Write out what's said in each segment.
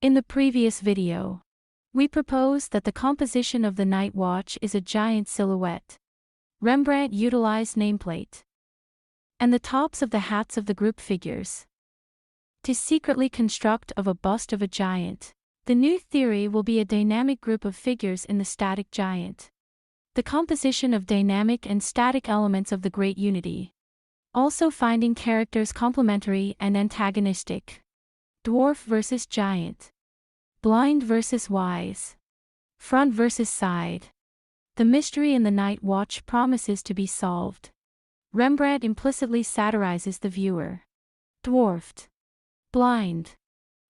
In the previous video, we proposed that the composition of the night watch is a giant silhouette. Rembrandt utilized nameplate and the tops of the hats of the group figures to secretly construct of a bust of a giant. The new theory will be a dynamic group of figures in the static giant. The composition of dynamic and static elements of the great unity. Also finding characters complementary and antagonistic. Dwarf versus giant. Blind versus wise. Front versus side. The mystery in the night watch promises to be solved. Rembrandt implicitly satirizes the viewer. Dwarfed, blind,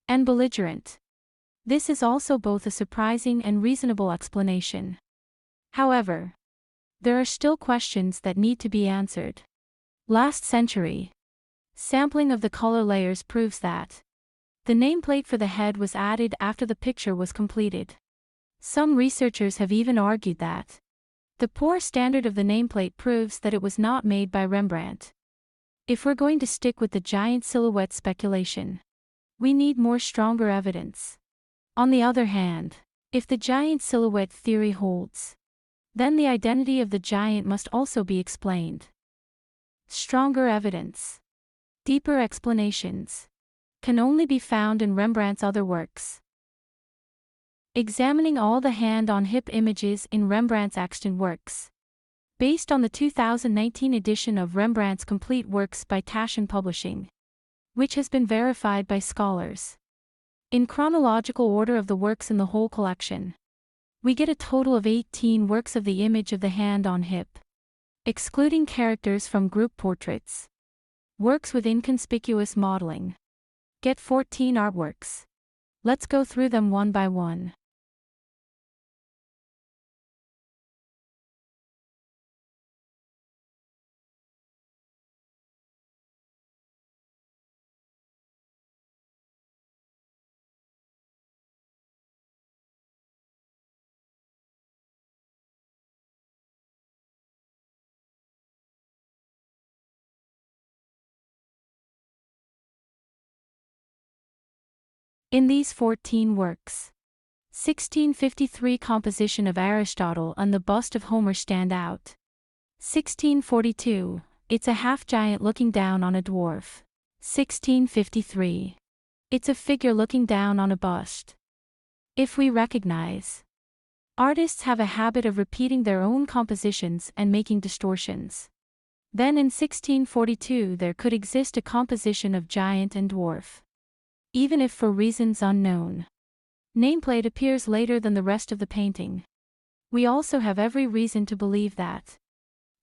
and belligerent. This is also both a surprising and reasonable explanation. However, there are still questions that need to be answered. Last century, sampling of the color layers proves that the nameplate for the head was added after the picture was completed. Some researchers have even argued that the poor standard of the nameplate proves that it was not made by Rembrandt. If we're going to stick with the giant silhouette speculation, we need more stronger evidence. On the other hand, if the giant silhouette theory holds, then the identity of the giant must also be explained. Stronger evidence, deeper explanations, can only be found in Rembrandt's other works. Examining all the hand-on-hip images in Rembrandt's extant works. Based on the 2019 edition of Rembrandt's Complete Works by Taschen Publishing, which has been verified by scholars. In chronological order of the works in the whole collection, we get a total of 18 works of the image of the hand on hip, excluding characters from group portraits. Works with inconspicuous modeling. Get 14 artworks. Let's go through them one by one. In these 14 works, 1653 composition of Aristotle and the bust of Homer stand out. 1642, it's a half-giant looking down on a dwarf. 1653, it's a figure looking down on a bust. If we recognize, artists have a habit of repeating their own compositions and making distortions. Then in 1642 there could exist a composition of giant and dwarf. Even if for reasons unknown. Nameplate appears later than the rest of the painting. We also have every reason to believe that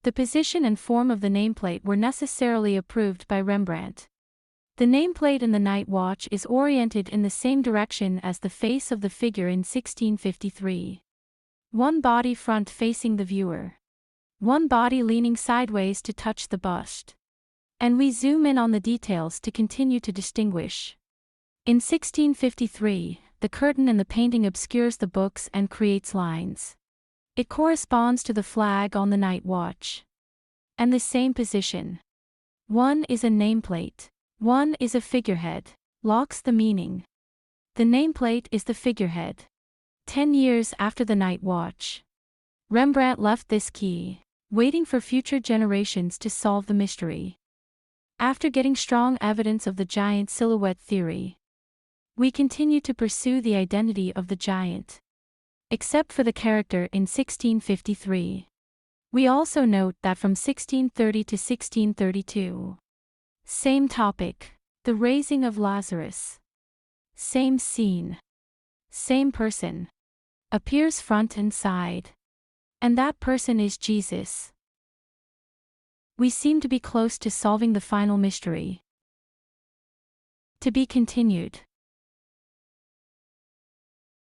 the position and form of the nameplate were necessarily approved by Rembrandt. The nameplate in the night watch is oriented in the same direction as the face of the figure in 1653. One body front facing the viewer. One body leaning sideways to touch the bust. And we zoom in on the details to continue to distinguish. In 1653, the curtain in the painting obscures the books and creates lines. It corresponds to the flag on the night watch. And the same position. One is a nameplate. One is a figurehead. Locks the meaning. The nameplate is the figurehead. 10 years after the night watch, Rembrandt left this key, waiting for future generations to solve the mystery. After getting strong evidence of the giant silhouette theory, we continue to pursue the identity of the giant. Except for the character in 1653. We also note that from 1630 to 1632. Same topic, the raising of Lazarus. Same scene. Same person. Appears front and side. And that person is Jesus. We seem to be close to solving the final mystery. To be continued.